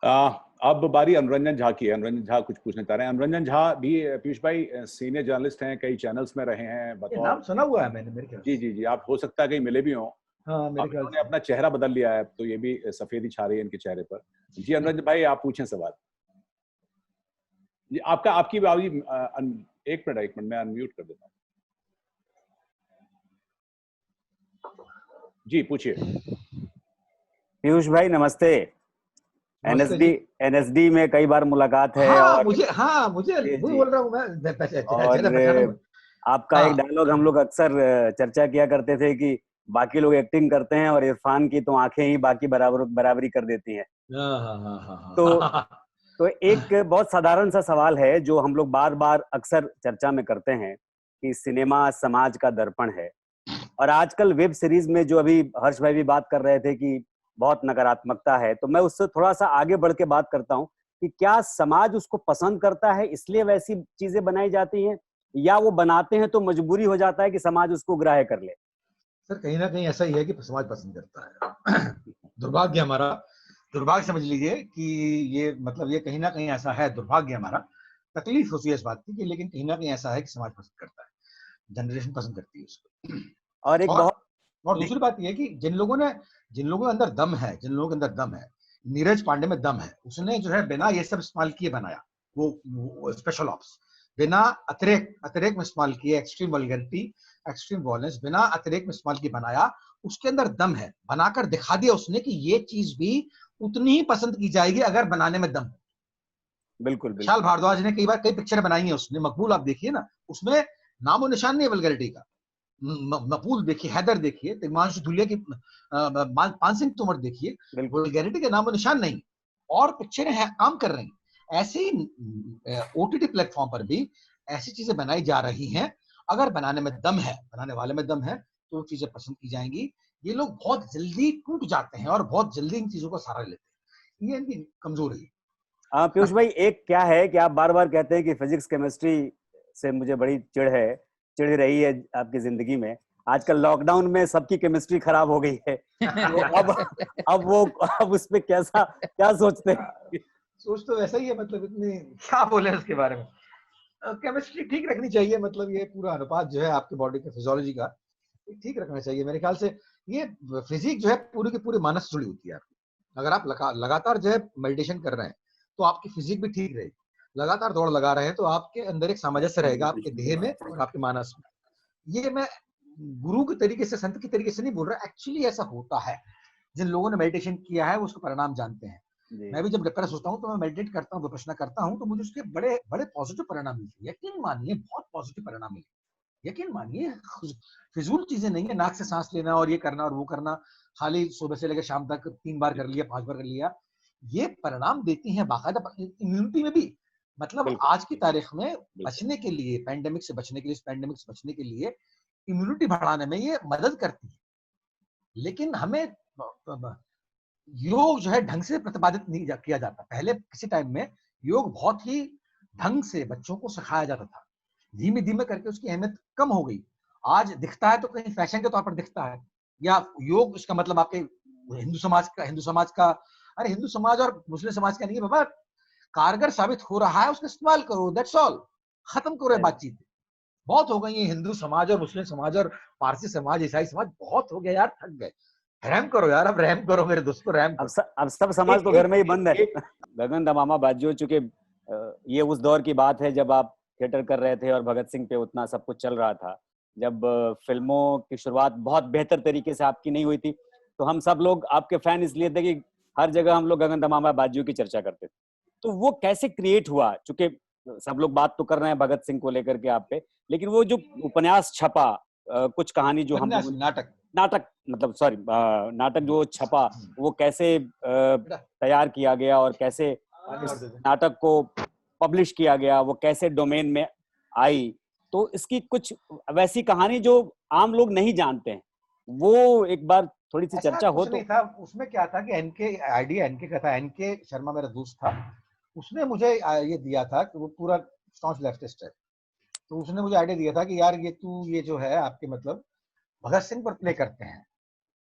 अब बारी अनुरंजन झा की है। अनुरंजन झा कुछ पूछना चाह रहे हैं। अनुरंजन झा भी पीयूष भाई सीनियर जर्नलिस्ट हैं, कई चैनल्स में रहे हैं ये नाम सुना हुआ है मैंने, मेरे ख्याल जी से। जी जी, आप हो सकता है कहीं मिले भी हों। हाँ, मेरे अब ख्याल इन्होंने से। अपना चेहरा बदल लिया है, तो ये भी सफेदी छा रही है इनके चेहरे पर। जी अनुरंजन भाई, आप पूछें सवाल। जी आपका आपकी एक मिनट मैं अनम्यूट कर देता हूँ। जी पूछिए। पीयूष भाई नमस्ते। एनएसडी एनएसडी में कई बार मुलाकात है। हाँ, और मुझे जी वही जी, बोल रहा हूँ मैं, और आपका एक हाँ, डायलॉग हम लोग अक्सर चर्चा किया करते थे कि बाकी लोग एक्टिंग करते हैं और इरफान की तो आंखें ही बाकी बराबरी कर देती हैं। तो तो एक बहुत साधारण सा सवाल है जो हम लोग बार बार अक्सर चर्चा में करते हैं कि सिनेमा समाज का दर्पण है। और आजकल वेब सीरीज में जो अभी हर्ष भाई भी बात कर रहे थे कि बहुत नकारात्मकता है, तो मैं उससे थोड़ा सा आगे बढ़ के बात करता हूँ कि क्या समाज उसको पसंद करता है इसलिए वैसी चीजें बनाई जाती हैं, या वो बनाते हैं तो मजबूरी हो जाता है कि समाज उसको ग्राह्य कर ले। सर कहीं ना कहीं ऐसा ही है कि समाज पसंद करता है। दुर्भाग्य हमारा, दुर्भाग्य समझ लीजिए कि ये मतलब ये कहीं ना कहीं ऐसा है, दुर्भाग्य हमारा। तकलीफ होती है इस बात की कि लेकिन कहीं ना कहीं ऐसा है कि समाज पसंद करता है, जनरेशन पसंद करती है उसको। और एक बहुत और दूसरी बात यह है कि जिन लोगों के अंदर दम है, नीरज पांडे में दम है, उसने जो है बिना ये सब इस्तेमाल किए बनाया वो स्पेशल ऑप्स, बिना अतिरेक में इस्तेमाल किए, एक्सट्रीम वल्गैरिटी, एक्सट्रीम वॉयलेंस, बिना अतिरेक में इस्तेमाल किए बनाया। उसके अंदर दम है, बनाकर दिखा दिया उसने कि ये चीज भी उतनी ही पसंद की जाएगी अगर बनाने में दम। बिल्कुल विशाल भारद्वाज ने कई पिक्चरें बनाई हैं उसने, मकबूल आप देखिए ना, उसमें नामो निशान नहीं है वल्गैरिटी का। मकबूल देखिए, हैदर देखिए, तिग्मांशु धुलिया की, पान सिंह तोमर देखिए, वल्गैरिटी के नामो निशान नहीं। और पिक्चरें काम कर रही हैं। ऐसे ही ओटीटी प्लेटफॉर्म पर भी ऐसी चीजें बनाई जा रही हैं। अगर बनाने में दम है, बनाने वाले में दम है, तो वो चीजें पसंद की जाएंगी। ये लोग बहुत जल्दी टूट जाते हैं और बहुत जल्दी इन चीजों का सहारा लेते हैं, ये इनकी कमजोरी है। पीयूष भाई, एक क्या है कि आप बार बार कहते हैं कि फिजिक्स केमिस्ट्री से मुझे बड़ी चिढ़ रही है आपकी जिंदगी में। आजकल लॉकडाउन में सबकी केमिस्ट्री खराब हो गई है, तो अब उस पे क्या सोचते हैं? सोच तो वैसा ही है, मतलब इतनी क्या बोले उसके बारे में। केमिस्ट्री ठीक रखनी चाहिए, मतलब ये पूरा अनुपात जो है आपके बॉडी के फिजियोलॉजी का ठीक रखना चाहिए मेरे ख्याल से। ये फिजिक जो है पूरी की पूरी मानस से जुड़ी होती है। अगर आप लगातार जो है मेडिटेशन कर रहे हैं तो आपकी फिजिक भी ठीक रहेगी। लगातार दौड़ लगा रहे हैं तो आपके अंदर एक सामंजस्य रहेगा आपके देह में और आपके मानस में। ये मैं गुरु के तरीके से, संत के तरीके से नहीं बोल रहा, एक्चुअली ऐसा होता है। जिन लोगों ने मेडिटेशन किया है वो उसका परिणाम जानते हैं। मैं भी जब डिप्रेस होता हूँ तो मैं मेडिटेट करता हूँ, विपश्यना करता हूँ, तो मुझे उसके बड़े बड़े पॉजिटिव परिणाम मिलते हैं। यकीन मानिए, बहुत पॉजिटिव परिणाम मिले। यकीन मानिए, फिजूल चीजें नहीं है, नाक से सांस लेना और ये करना और वो करना, खाली सुबह से लेकर शाम तक 3 बार कर लिया, 5 बार कर लिया। ये परिणाम देती हैं बाकायदा इम्यूनिटी में भी। मतलब आज की तारीख में बचने के लिए, पैंडेमिक से बचने के लिए, इस पैंडेमिक से बचने के लिए इम्यूनिटी बढ़ाने में ये मदद करती है। लेकिन हमें योग जो है ढंग से प्रतिपादित नहीं किया जाता। पहले किसी टाइम में योग बहुत ही ढंग से बच्चों को सिखाया जाता था। धीमे धीमे करके उसकी अहमियत कम हो गई। आज दिखता है तो कहीं फैशन के तौर पर दिखता है, या योग इसका मतलब आपके हिंदू समाज का, अरे हिंदू समाज और मुस्लिम समाज का नहीं है बाबा, कारगर साबित हो रहा है उसका इस्तेमाल करो, दैट्स ऑल। खत्म करो बातचीत। बहुत हो गई है हिंदू समाज और मुस्लिम समाज और पारसी समाज, ईसाई समाज, बहुत हो गया यार, थक गए। रहम करो यार, अब रहम करो मेरे दोस्त को, रहम करो। अब सब समाज तो घर में ही बंद है। गगन दमामा बाजू, चूंकि ये उस दौर की बात है जब आप थिएटर कर रहे थे और भगत सिंह पे उतना सब कुछ चल रहा था, जब फिल्मों की शुरुआत बहुत बेहतर तरीके से आपकी नहीं हुई थी, तो हम सब लोग आपके फैन इसलिए थे कि हर जगह हम लोग गगन दमामा बाजू की चर्चा करते थे। तो वो कैसे क्रिएट हुआ? चूंकि सब लोग बात तो कर रहे हैं भगत सिंह को लेकर के आप पे, लेकिन वो जो उपन्यास छपा, कुछ कहानी जो हम नाटक मतलब सॉरी नाटक जो छपा, वो कैसे तैयार किया गया और कैसे नाटक को पब्लिश किया गया, वो कैसे डोमेन में आई, तो इसकी कुछ वैसी कहानी जो आम लोग नहीं जानते हैं, वो एक बार थोड़ी सी चर्चा हो तो। था उसमें क्या था कि एनके का था, एनके शर्मा मेरा दोस्त था, उसने मुझे ये दिया था कि वो पूरा स्टॉन्च लेफ्टिस्ट है, तो उसने मुझे आइडिया दिया था कि यार ये जो है आपके मतलब भगत सिंह पर प्ले करते हैं,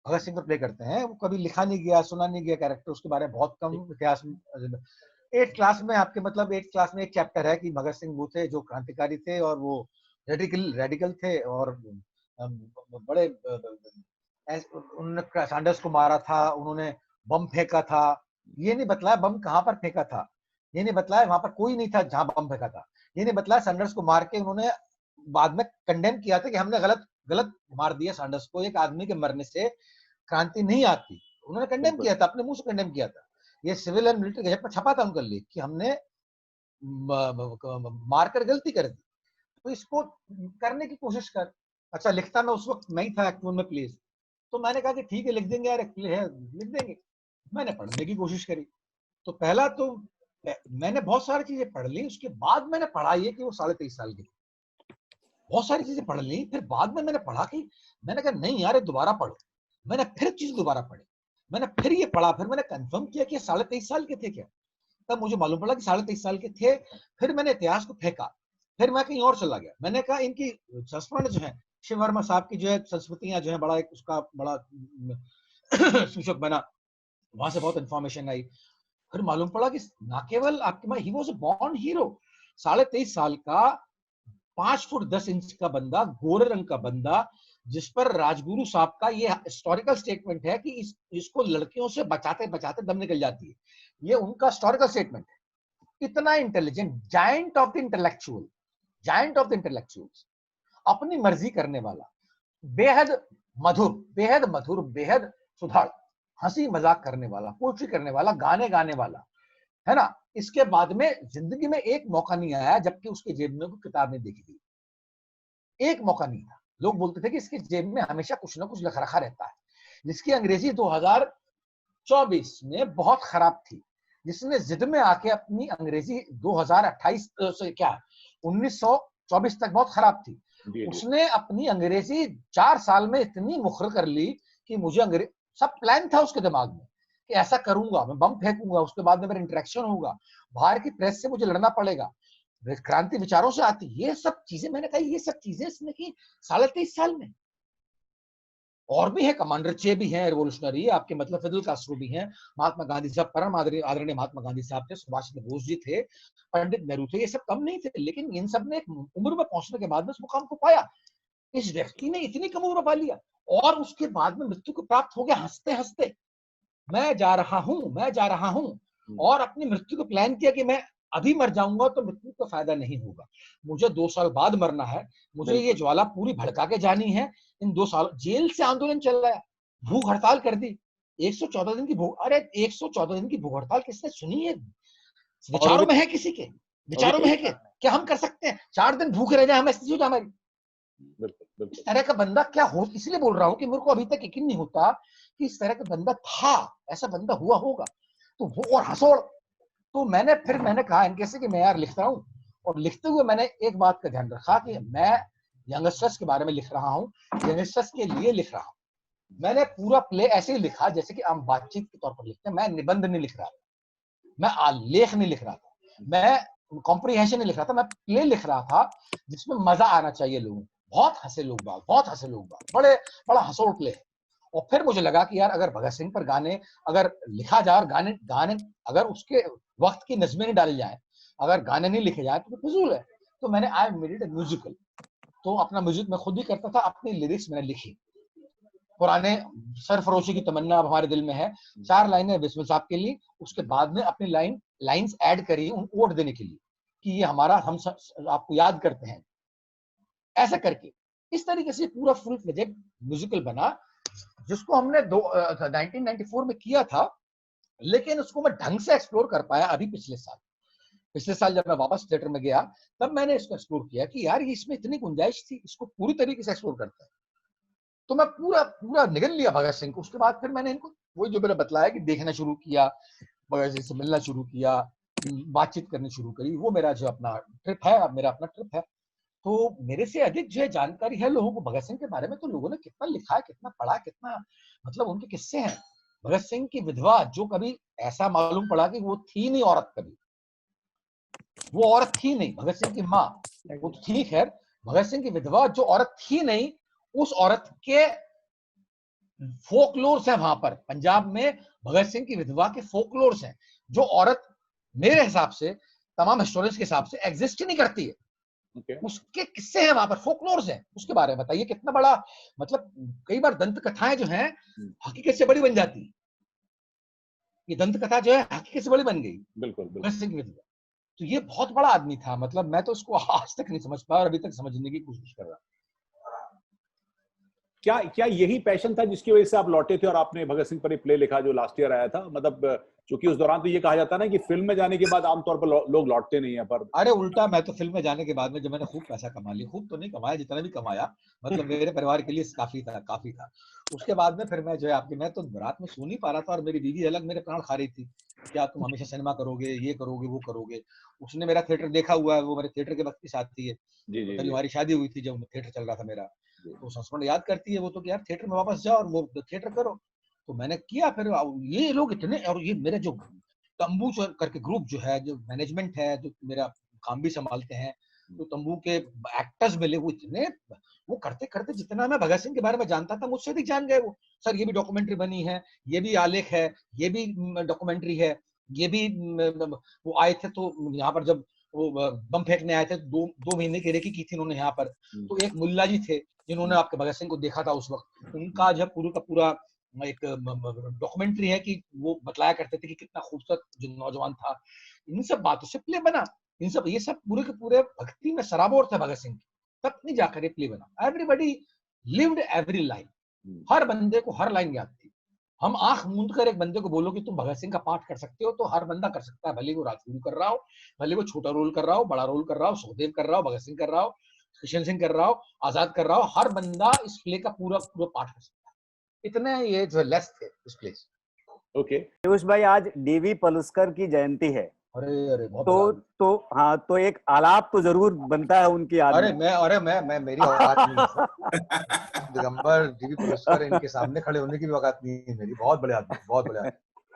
भगत सिंह को प्ले करते हैं, वो कभी लिखा नहीं गया, सुना नहीं गया कैरेक्टर, उसके बारे में बहुत कम इतिहास। 8 क्लास में आपके मतलब 8 क्लास में एक चैप्टर है कि भगत सिंह वो थे जो क्रांतिकारी थे और वो रेडिकल थे और बड़े उन्होंने सैंडर्स को मारा था, उन्होंने बम फेंका था। ये नहीं बतलाया बम कहाँ पर फेंका था, ये नहीं बतलाया वहां पर कोई नहीं था जहां बम फेंका था, ये नहीं बतलाया सैंडर्स को मार के उन्होंने बाद में कंडेम किया था कि हमने गलत मार दिया सैंडर्स को, एक आदमी के मरने से क्रांति नहीं आती। उन्होंने कंडेम किया था, अपने मुंह से कंडेम किया था। ये सिविल एंड मिलिट्री गजट में छपा था उनका लेख कि हमने मारकर गलती कर दी, तो इसको करने की कोशिश कर। अच्छा, लिखता मैं उस वक्त नहीं था एक्ट 1 में प्लीज, तो मैंने कहा कि ठीक है लिख देंगे यार, लिख देंगे। मैंने पढ़ने की कोशिश करी, तो पहला तो मैंने बहुत सारी चीजें पढ़ ली, उसके बाद मैंने पढ़ा ये कि वो 23.5 साल के, बहुत सारी चीजें पढ़ ली। फिर बाद में मैंने पढ़ा कि मैंने कहा नहीं यार दोबारा पढ़ो, मैंने फिर चीज दोबारा पढ़ी, मैंने फिर ये पढ़ा, फिर मैंने कंफर्म किया कि 23.5 साल के थे क्या, तब मुझे मालूम पड़ा कि 23.5 साल के थे। फिर मैंने इतिहास को फेंका, फिर मैं कहीं और चला गया। मैंने कहा इनकी संस्मरण जो है शिव वर्मा साहब की जो है संस्कृतियां जो है बड़ा एक उसका बड़ा सूचक बना, वहां से बहुत इंफॉर्मेशन आई। फिर मालूम पड़ा कि ना केवल आपके he was a born hero, 23.5 साल का 5 फुट 10 इंच का बंदा, गोरे रंग का बंदा, जिस पर राजगुरु साहब का ये हिस्टोरिकल स्टेटमेंट है कि इसको लड़कियों से बचाते बचाते दम निकल जाती है, ये उनका हिस्टोरिकल स्टेटमेंट है। इतना intelligent, giant of the intellectual, giant of the intellectuals, अपनी मर्जी करने वाला, बेहद मधुर, बेहद सुधार, हंसी मजाक करने वाला, पोएट्री करने वाला, गाने गाने वाला, है ना। इसके बाद में जिंदगी में एक मौका नहीं आया जबकि उसके जेब में कोई किताब नहीं देखी थी, एक मौका नहीं था। लोग बोलते थे कि इसके जेब में हमेशा कुछ ना कुछ लिखा रखा रहता है। जिसकी अंग्रेजी 2024 में बहुत खराब थी, जिसने जिद में आके अपनी अंग्रेजी 2028 से क्या 1924 तक बहुत खराब थी, उसने अपनी अंग्रेजी 4 साल में इतनी मुखर कर ली कि मुझे अंग्रेजी, सब प्लान था उसके दिमाग में कि ऐसा करूंगा, मैं बम फेंकूंगा, उसके बाद में मेरा इंटरेक्शन होगा, बाहर की प्रेस से मुझे लड़ना पड़ेगा, क्रांति विचारों से आती, ये सब चीजें मैंने कहा ये सब चीजें इसने की 23.5 साल में। और भी है, कमांडर चे भी हैं रिवोल्यूशनरी, आपके मतलब फिदल कास्ट्रो भी हैं, महात्मा गांधी साहब, परम आदरणीय महात्मा गांधी साहब थे, सुभाष चंद्र बोस जी थे, पंडित नेहरू थे, ये सब कम नहीं थे। लेकिन इन सब ने एक उम्र में पहुंचने के बाद में उस मुकाम को पाया। इस व्यक्ति ने इतनी कम उम्र पा लिया और उसके बाद में मृत्यु को प्राप्त हो गया हंसते हंसते, मैं जा रहा हूं, और अपनी मृत्यु को प्लान किया कि मैं अभी मर जाऊंगा तो मृत्यु का फायदा नहीं होगा, मुझे 2 साल बाद मरना है, मुझे ये ज्वाला पूरी भड़का के जानी है। इन 2 साल जेल से आंदोलन चल रहा है, भूख हड़ताल कर दी, 114 दिन की भूख, अरे 114 दिन की भूख हड़ताल किसने सुनी है? विचारों में है किसी के, विचारों में है क्या हम कर सकते हैं? 4 दिन भूखे रह जाए, हमें स्थिति हो जाए हमारी। इस तरह का बंदा क्या हो, इसलिए बोल रहा हूं कि मेरे को अभी तक यकीन नहीं होता कि इस तरह का बंदा था, ऐसा बंदा हुआ होगा। तो वो और हंसोड़, तो मैंने कहा इनके से कि मैं यार लिख रहा हूँ, और लिखते हुए मैंने एक बात का ध्यान रखा कि मैं यंगस्टर्स के बारे में लिख रहा हूँ, यंगस्टर्स के लिए लिख रहा हूँ। मैंने पूरा प्ले ऐसे ही लिखा जैसे कि हम बातचीत के तौर पर लिखते हैं, मैं निबंध नहीं लिख रहा था, मैं आलेख नहीं लिख रहा था, मैं कॉम्प्रिहेंशन नहीं लिख रहा था, मैं प्ले लिख रहा था जिसमें मजा आना चाहिए लोगों को। बहुत हंसे लोग बाग, बड़ा हंसोड़ प्ले है। और फिर मुझे लगा कि यार अगर भगत सिंह पर गाने अगर लिखा जाए और गाने अगर उसके वक्त की नज़में नहीं डाली जाए, अगर गाने नहीं लिखे जाए तो फिजूल है। तो मैंने आई मेड अ म्यूजिकल, तो अपना म्यूजिक मैं खुद ही करता था, अपनी लिरिक्स मैंने लिखी, पुराने सरफरोशी की तमन्ना अब हमारे दिल में है, 4 लाइनें बिस्मिल साहब के लिए, उसके बाद में अपनी लाइंस ऐड करी उन वोट देने के लिए कि ये हमारा, हम आपको याद करते हैं, ऐसा करके इस तरीके से पूरा फुल प्रोजेक्ट म्यूजिकल बना, जिसको हमने 1994 में किया था, लेकिन उसको मैं ढंग से एक्सप्लोर कर पाया अभी पिछले साल जब मैं वापस थिएटर में गया, तब मैंने इसको एक्सप्लोर किया कि यार ये इसमें इतनी गुंजाइश थी, इसको पूरी तरीके से एक्सप्लोर करता है। तो मैं पूरा निगल लिया भगत सिंह को। उसके बाद फिर मैंने इनको वही जो मैंने बताया कि देखना शुरू किया, भगत सिंह से मिलना शुरू किया, बातचीत करनी शुरू करी। वो मेरा जो अपना ट्रिप है, अब मेरा अपना ट्रिप है। तो मेरे से अधिक जो है जानकारी है लोगों को भगत सिंह के बारे में, तो लोगों ने कितना लिखा है, कितना पढ़ा, कितना मतलब उनके किस्से हैं। भगत सिंह की विधवा, जो कभी ऐसा मालूम पड़ा कि वो थी नहीं औरत, कभी वो औरत थी नहीं, भगत सिंह की माँ वो तो थी, खैर भगत सिंह की विधवा जो औरत थी नहीं, उस औरत के फोकलोर्स है वहां पर, पंजाब में भगत सिंह की विधवा के फोकलोर्स हैं, जो औरत मेरे हिसाब से, तमाम हिस्टोरियंस के हिसाब से एग्जिस्ट ही नहीं करती है। Okay. उसके किस्से हैं वहां पर, फोकलोर्स हैं, उसके बारे में बताइए कितना बड़ा, मतलब कई बार दंत कथाएं जो हैं हकीकत से बड़ी बन जाती है। ये दंत कथा जो है हकीकत से बड़ी बन गई बिल्कुल भगत बिल्कुल। सिंह की विधवा। तो ये बहुत बड़ा आदमी था, मतलब मैं तो उसको आज तक नहीं समझ पाया और अभी तक समझने की कोशिश कर रहा हूं। क्या क्या यही पैशन था जिसकी वजह से आप लौटे थे और आपने भगत सिंह पर एक प्ले लिखा जो लास्ट ईयर आया था? मतलब क्योंकि उस दौरान तो ये कहा जाता है ना कि फिल्म में जाने के बाद आमतौर पर लोग लौटते नहीं है, पर अरे उल्टा, मैं तो फिल्म में जाने के बाद में जब मैंने खूब पैसा कमा लिया, खूब तो नहीं कमाया, जितना भी कमाया मतलब मेरे परिवार के लिए काफी था, काफी था। उसके बाद में फिर मैं जो है आपकी, मैं तो रात में सो नहीं पा रहा था और मेरी बीवी अलग मेरे प्राण खा रही थी, क्या तुम हमेशा सिनेमा करोगे, ये करोगे, वो करोगे। उसने मेरा थिएटर देखा हुआ है, वो मेरे थिएटर के वक्त की साथी है, जी तो जी तभी जी हमारी शादी हुई थी जब थिएटर चल रहा था मेरा। जी। तो संस्मरण याद करती है वो तो कि यार थिएटर में वापस जाओ और वो थिएटर करो। तो मैंने किया, फिर ये लोग इतने, और ये मेरे जो तंबू करके ग्रुप जो है, जो मैनेजमेंट है, जो मेरा काम भी संभालते हैं, तो तंबू के एक्टर्स मिले, वो इतने, वो करते करते जितना मैं भगत सिंह के बारे में जानता था मुझसे अधिक जान गए वो। सर ये भी डॉक्यूमेंट्री बनी है, ये भी आलेख है, ये भी डॉक्यूमेंट्री है, ये भी वो आए थे तो यहाँ पर जब वो बम फेंकने आए थे, दो महीने की रेकी की थी उन्होंने यहाँ पर। तो एक मुल्ला जी थे जिन्होंने आपके भगत सिंह को देखा था उस वक्त, उनका जो पूरा का पूरा एक डॉक्यूमेंट्री है कि वो बतलाया करते थे कि कितना खूबसूरत जो नौजवान था। इन सब बातों से प्ले बना, इन सब, ये सब पूरे के पूरे भक्ति में सराबोर थे भगत सिंह की, तब नहीं जाकर ये प्ले बना। एवरीबडी लिव्ड एवरी लाइन, हर बंदे को हर लाइन याद थी। हम आंख मूंद कर एक बंदे को बोलो कि तुम भगत सिंह का पाठ कर सकते हो, तो हर बंदा कर सकता है, भले वो राजगुरु कर रहा हो, भले वो छोटा रोल कर रहा हो, बड़ा रोल कर रहा हो, सुखदेव कर रहा हो, भगत सिंह कर रहा हो, किशन सिंह कर रहा हो, आजाद कर रहा हो, हर बंदा इस प्ले का पूरा पूरा पाठ कर सकता है। इतने ये जो लेस थे इस प्ले से। ओके। पीयूष भाई, आज डीवी पलुस्कर की जयंती है, अरे अरे बहुत बड़ा आदमी। तो हाँ, तो एक आलाप तो जरूर बनता है उनकी याद अरे में। मैं मेरी औकात नहीं है सर, दिगंबर, डीवी पलुस्कर, इनके सामने खड़े होने की भी औकात नहीं है मेरी। बहुत बड़े आदमी, बहुत बड़े आदमी।